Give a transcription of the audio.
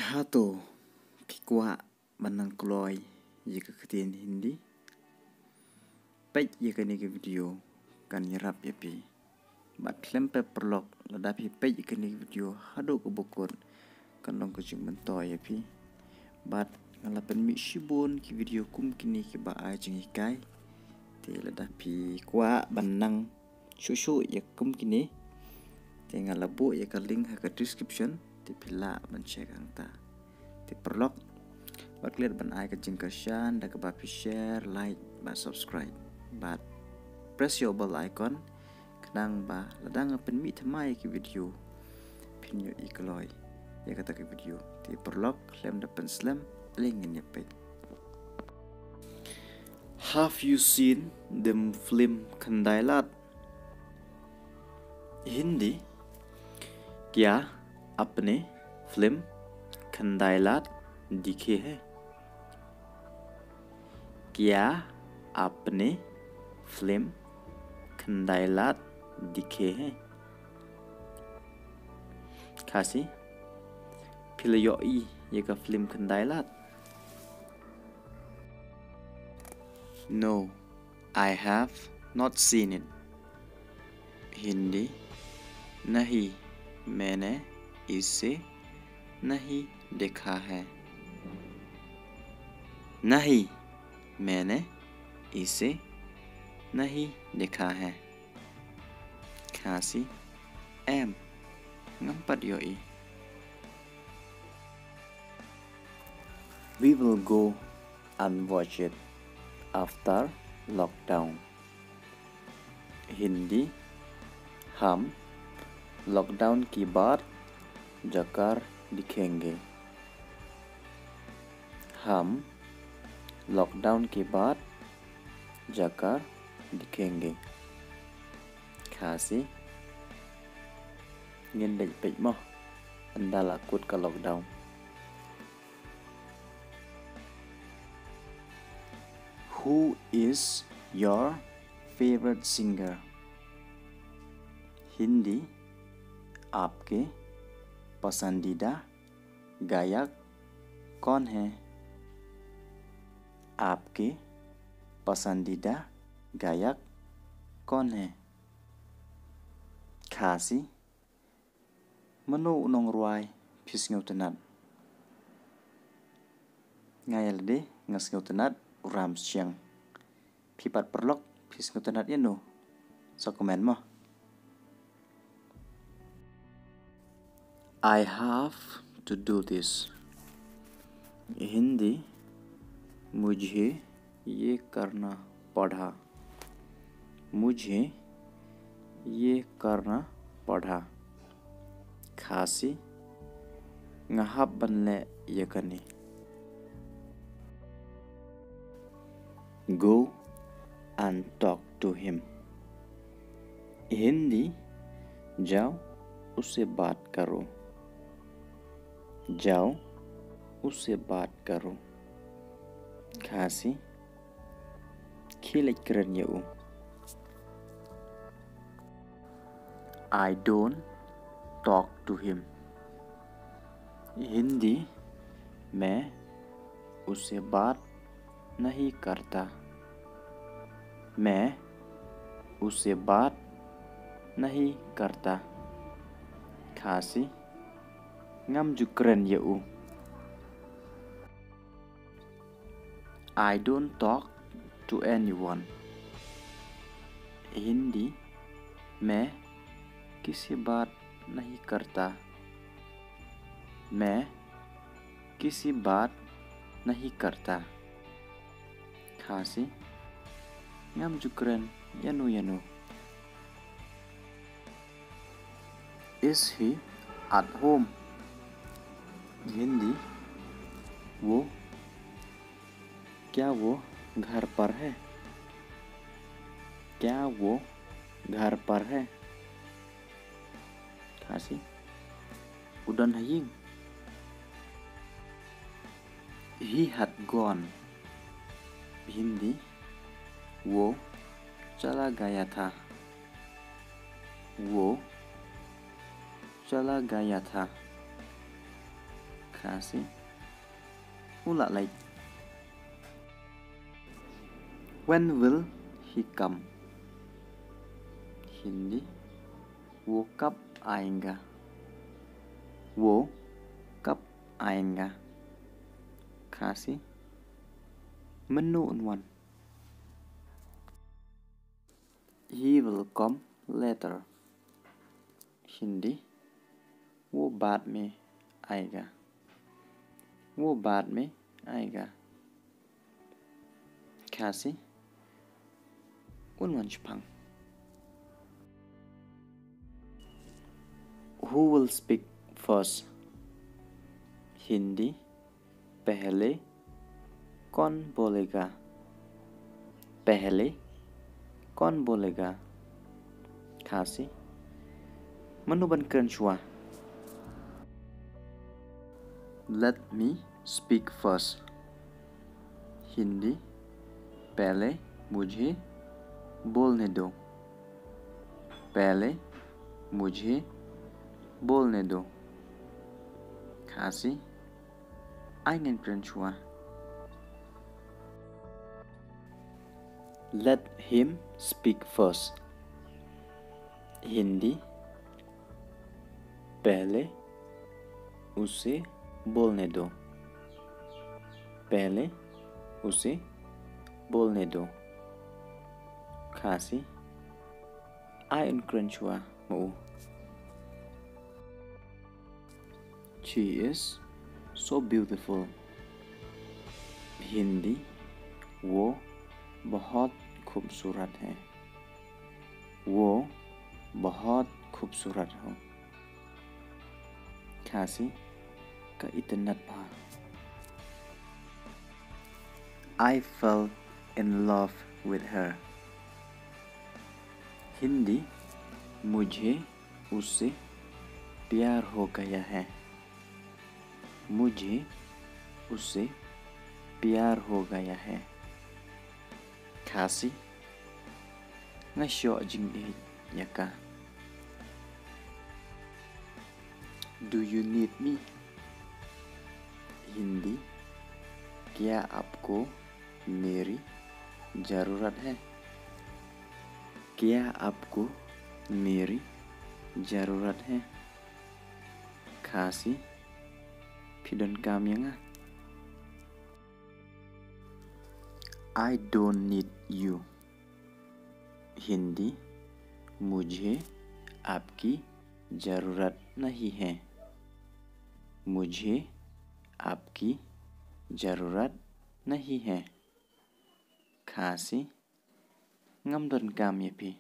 Hato kikwa banang Kloi Iaka Ktien Hindi Peit Iaka ni video kan nyerap yapi bat lempe perlok ladapi Peit Iaka ni video hado ke bokor kan long kucing mentoy yapi bat ngalapan mi shibun ki video kum kini ki ba ajeng ikai te ladapi kwa banang shushu ya kum kini te ngalabu ya ka link ha ka description te pila ban check angta te perlok bat clear ban ai ka jingkashan da ka ba share like ba subscribe bat press your bell icon kenang ba ladang pen mi thamai ki video pinyo ikloi ya kata ki video te perlok lem dapan slam link ni page. Have you seen the film Kandailat? Hindi क्या आपने फिल्म खंडाइलात दिखे हैं? क्या आपने फिल्म खंडाइलात दिखे हैं? खासी फिल्योई ये का फिल्म खंडाइलात? No, I have not seen it. Hindi नहीं मैंने इसे नहीं देखा है. नहीं मैंने इसे नहीं देखा है. Khasi em ngampat yoi. We will go and watch it after lockdown. Hindi हम लॉकडाउन की बाद जाकर दिखेंगे. हम लॉकडाउन के बाद जाकर दिखेंगे. Khasi ngin định bịch mo anda là cút ka lockdown. Who is your favorite singer? Hindi आपके पसंदीदा गायक कौन है? आपके पसंदीदा गायक कौन है? Khasi menu unong ruai pisngau tenat ngayalde ngasngau tenat uram siang pipat perlok pisngau tenat yenu so komen mo. I have to do this. Hindi मुझे ये करना पड़ा. मुझे ये करना पड़ा. Khasi ngahap banle yakani. Go and talk to him. Hindi जाओ उससे बात करो. जाओ उससे बात करो. Khasi khilek keren yau. I don't talk to him. Hindi मैं उससे बात नहीं करता. मैं उससे बात नहीं करता. Khasi ngam jukren yau. I don't talk to anyone. Hindi मैं किसी बात नहीं करता. मैं किसी बात नहीं करता. Khasi ngam jukren yanu yanu. Is he at home? Hindi वो क्या वो घर पर है? क्या वो घर पर है? Khasi udan haying. He had gone. Hindi वो चला गया था. वो चला गया था. Khasi ula late. When will he come? Hindi वो कब आएगा? वो कब आएगा? Khasi menurut. He will come later. Hindi वो बाद में आएगा. वो बाद में आएगा. Khasi unwan Japan. Who will speak first? Hindi पहले कौन बोलेगा? पहले कौन बोलेगा? Khasi menubankan chua. Let me speak first. Hindi पहले मुझे बोलने दो. पहले मुझे बोलने दो. Khasi einen chua. Let him speak first. Hindi पहले उसे बोलने दो. पहले उसे बोलने दो. Khasi ein chua mu. She is so beautiful. Hindi वो बहुत खूबसूरत है. वो बहुत खूबसूरत हो. Khasi का इतना भा. I fell in love with her. Hindi मुझे उससे प्यार हो गया है. मुझे उससे प्यार हो गया है. Khasi ngasyo jing Iaka. Do you need me? Hindi क्या आपको मेरी ज़रूरत है? क्या आपको मेरी ज़रूरत है? Khasi pidon kami nga. I don't need you. Hindi मुझे आपकी ज़रूरत नहीं है. मुझे आपकी ज़रूरत नहीं है. Khasi ngamdon kami pi.